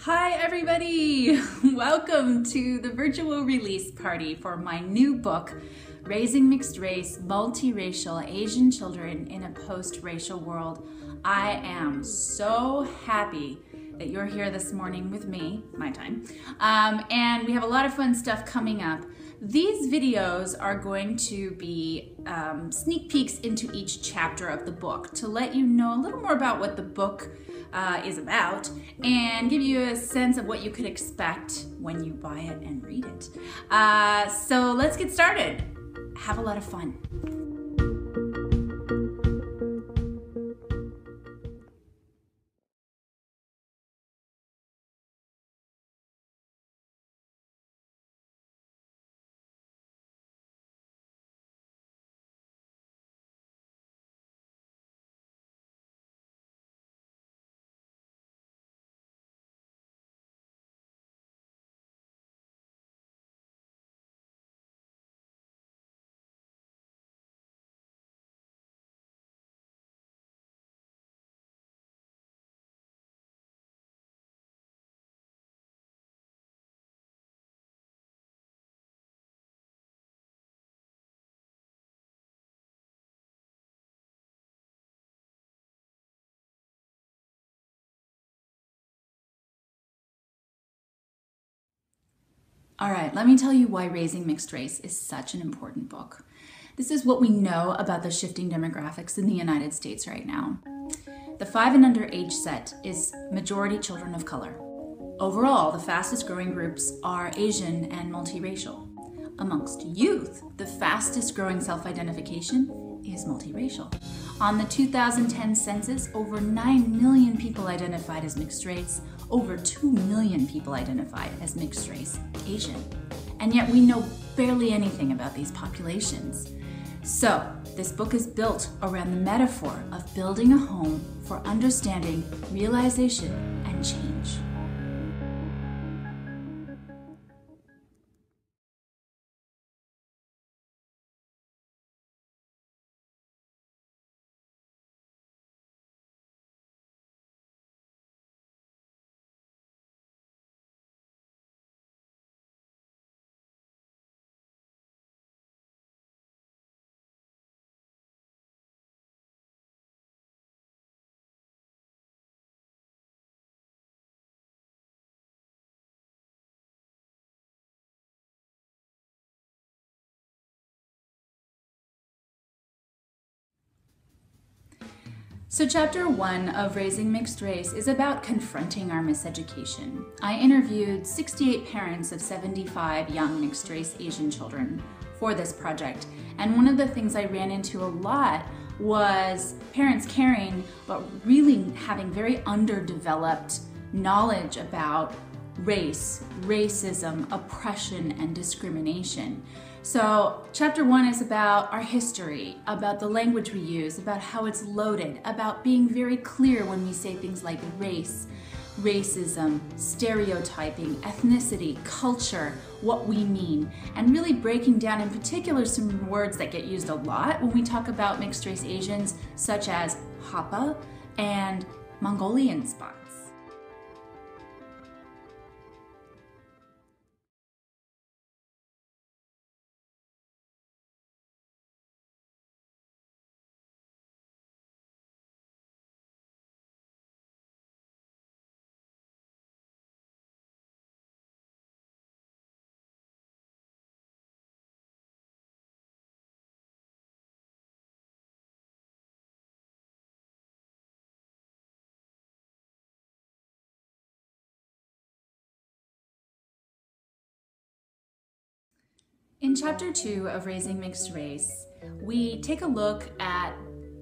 Hi everybody! Welcome to the virtual release party for my new book, Raising Mixed Race, Multiracial Asian Children in a Post-Racial World. I am so happy that you're here this morning with me, my time, and we have a lot of fun stuff coming up. These videos are going to be sneak peeks into each chapter of the book to let you know a little more about what the book is about and give you a sense of what you could expect when you buy it and read it. So let's get started. Have a lot of fun. All right, let me tell you why Raising Mixed Race is such an important book. This is what we know about the shifting demographics in the United States right now. The 5 and under age set is majority children of color. Overall, the fastest growing groups are Asian and multiracial. Amongst youth, the fastest growing self-identification is multiracial. On the 2010 census, over 9 million people identified as mixed race, over 2 million people identified as mixed race Asian. And yet we know barely anything about these populations. So this book is built around the metaphor of building a home for understanding, realization, and change. So chapter 1 of Raising Mixed Race is about confronting our miseducation. I interviewed 68 parents of 75 young mixed race Asian children for this project. And one of the things I ran into a lot was parents caring, but really having very underdeveloped knowledge about race, racism, oppression, and discrimination. So chapter 1 is about our history, about the language we use, about how it's loaded, about being very clear when we say things like race, racism, stereotyping, ethnicity, culture, what we mean, and really breaking down in particular some words that get used a lot when we talk about mixed race Asians, such as Hapa and Mongolian spots. In chapter 2 of Raising Mixed Race, we take a look at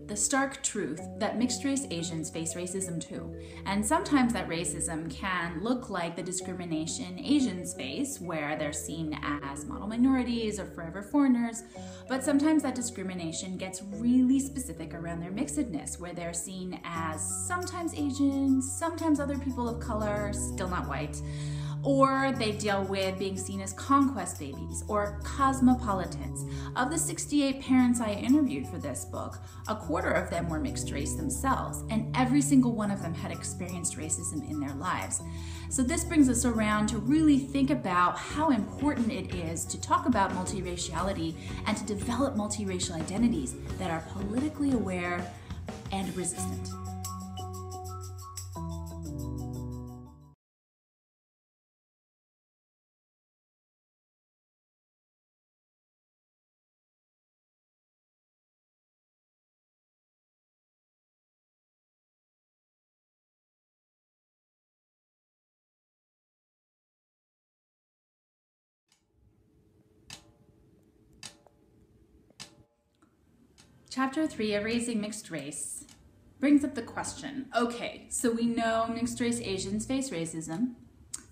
the stark truth that mixed race Asians face racism too. And sometimes that racism can look like the discrimination Asians face, where they're seen as model minorities or forever foreigners, but sometimes that discrimination gets really specific around their mixedness, where they're seen as sometimes Asian, sometimes other people of color, still not white, Or they deal with being seen as conquest babies or cosmopolitans. Of the 68 parents I interviewed for this book, a quarter of them were mixed race themselves, and every single one of them had experienced racism in their lives. So this brings us around to really think about how important it is to talk about multiraciality and to develop multiracial identities that are politically aware and resistant. Chapter 3 of Raising Mixed Race brings up the question, okay, so we know mixed race Asians face racism.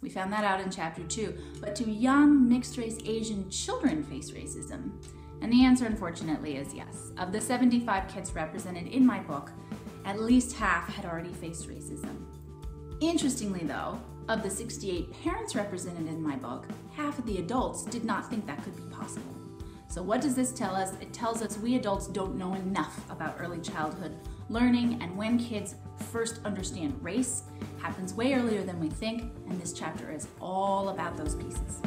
We found that out in Chapter 2, but do young mixed race Asian children face racism? And the answer, unfortunately, is yes. Of the 75 kids represented in my book, at least half had already faced racism. Interestingly though, of the 68 parents represented in my book, half of the adults did not think that could be possible. So what does this tell us? It tells us we adults don't know enough about early childhood learning, and when kids first understand race, happens way earlier than we think, and this chapter is all about those pieces.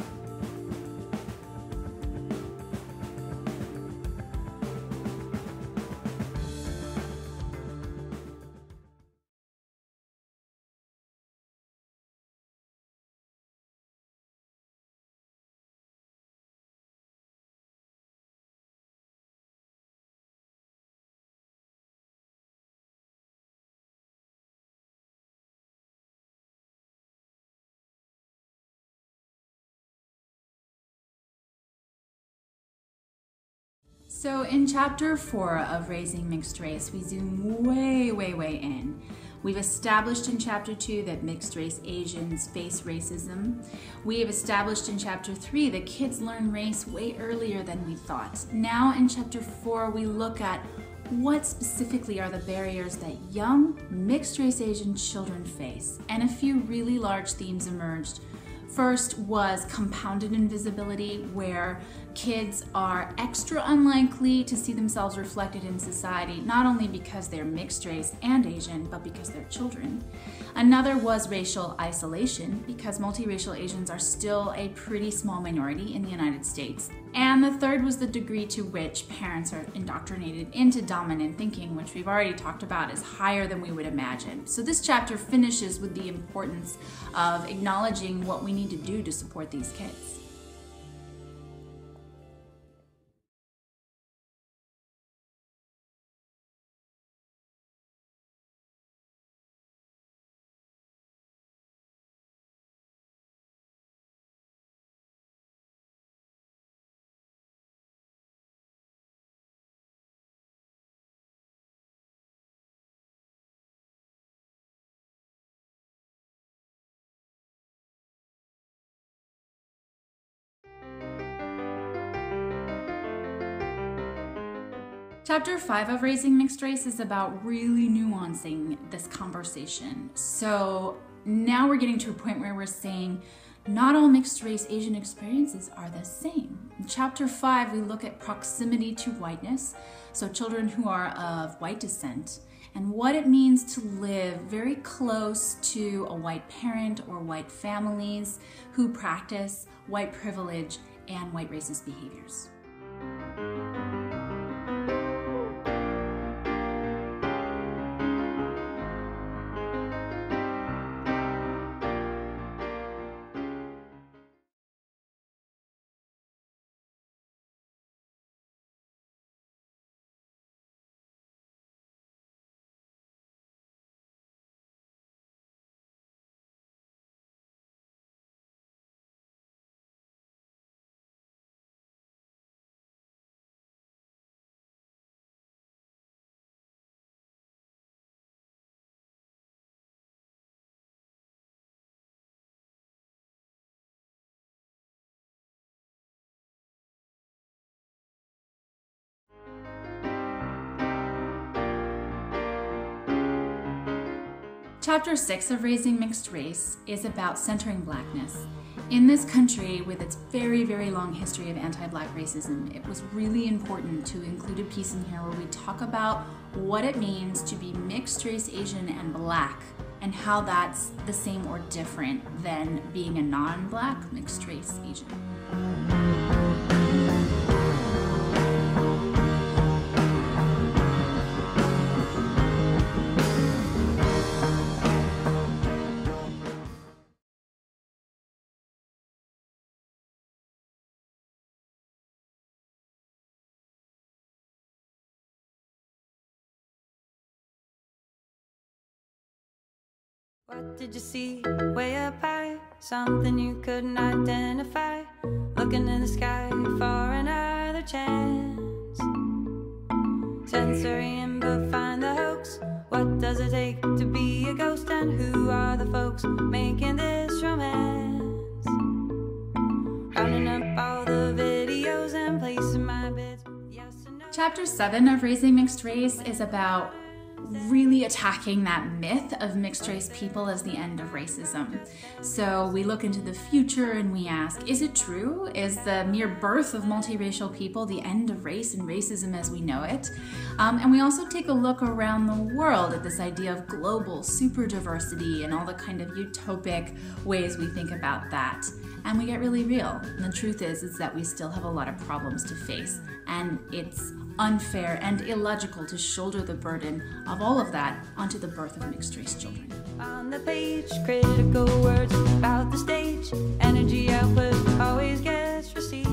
So in Chapter 4 of Raising Mixed Race, we zoom way in. We've established in Chapter 2 that mixed race Asians face racism. We have established in Chapter 3 that kids learn race way earlier than we thought. Now in Chapter 4, we look at what specifically are the barriers that young mixed race Asian children face, and a few really large themes emerged. First was compounded invisibility, where kids are extra unlikely to see themselves reflected in society, not only because they're mixed race and Asian, but because they're children. Another was racial isolation, because multiracial Asians are still a pretty small minority in the United States. And the third was the degree to which parents are indoctrinated into dominant thinking, which we've already talked about is higher than we would imagine. So this chapter finishes with the importance of acknowledging what we need to do to support these kids. Chapter 5 of Raising Mixed Race is about really nuancing this conversation. So now we're getting to a point where we're saying not all mixed race Asian experiences are the same. In Chapter 5, we look at proximity to whiteness, so children who are of white descent, and what it means to live very close to a white parent or white families who practice white privilege and white racist behaviors. Chapter 6 of Raising Mixed Race is about centering Blackness. In this country, with its very, very long history of anti-Black racism, it was really important to include a piece in here where we talk about what it means to be mixed race Asian and Black, and how that's the same or different than being a non-Black mixed race Asian. What did you see way up high? Something you couldn't identify. Looking in the sky for another chance. Sensory input, find the hoax. What does it take to be a ghost? And who are the folks making this romance? Rounding up all the videos and placing my bits. Yes and no. Chapter 7 of Raising Mixed Race is about really attacking that myth of mixed race people as the end of racism. So we look into the future and we ask, is it true? Is the mere birth of multiracial people the end of race and racism as we know it? And we also take a look around the world at this idea of global super diversity and all the kind of utopic ways we think about that. And we get really real. And the truth is that we still have a lot of problems to face. And it's unfair and illogical to shoulder the burden of all of that onto the birth of mixed race children. On the page, critical words about the stage. Energy output always gets received.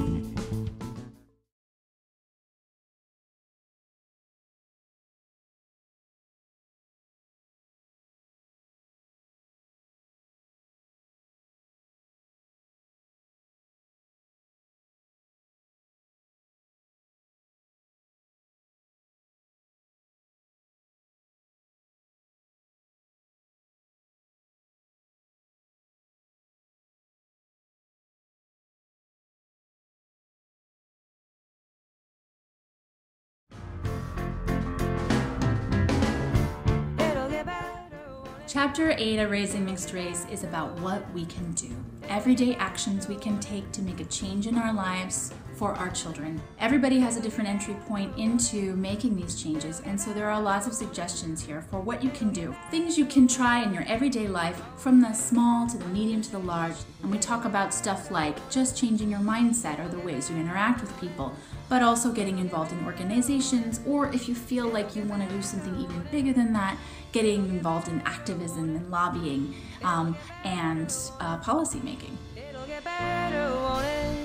Chapter 8 of Raising Mixed Race is about what we can do. Everyday actions we can take to make a change in our lives for our children. Everybody has a different entry point into making these changes, and so there are lots of suggestions here for what you can do. Things you can try in your everyday life, from the small to the medium to the large. And we talk about stuff like just changing your mindset or the ways you interact with people, but also getting involved in organizations, or if you feel like you want to do something even bigger than that, getting involved in activism and lobbying and policy making. It'll get better, won't it?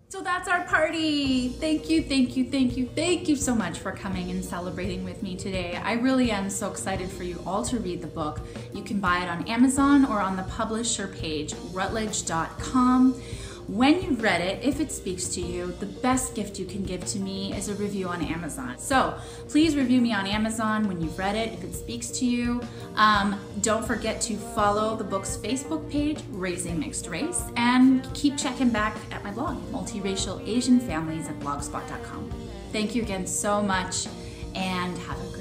So that's our party. Thank you, thank you, thank you, thank you so much for coming and celebrating with me today. I really am so excited for you all to read the book. You can buy it on Amazon or on the publisher page, Routledge.com. When you've read it, if it speaks to you, the best gift you can give to me is a review on Amazon. So please review me on Amazon when you've read it, if it speaks to you. Don't forget to follow the book's Facebook page, Raising Mixed Race, and keep checking back at my blog, Multiracial Asian Families at blogspot.com. Thank you again so much, and have a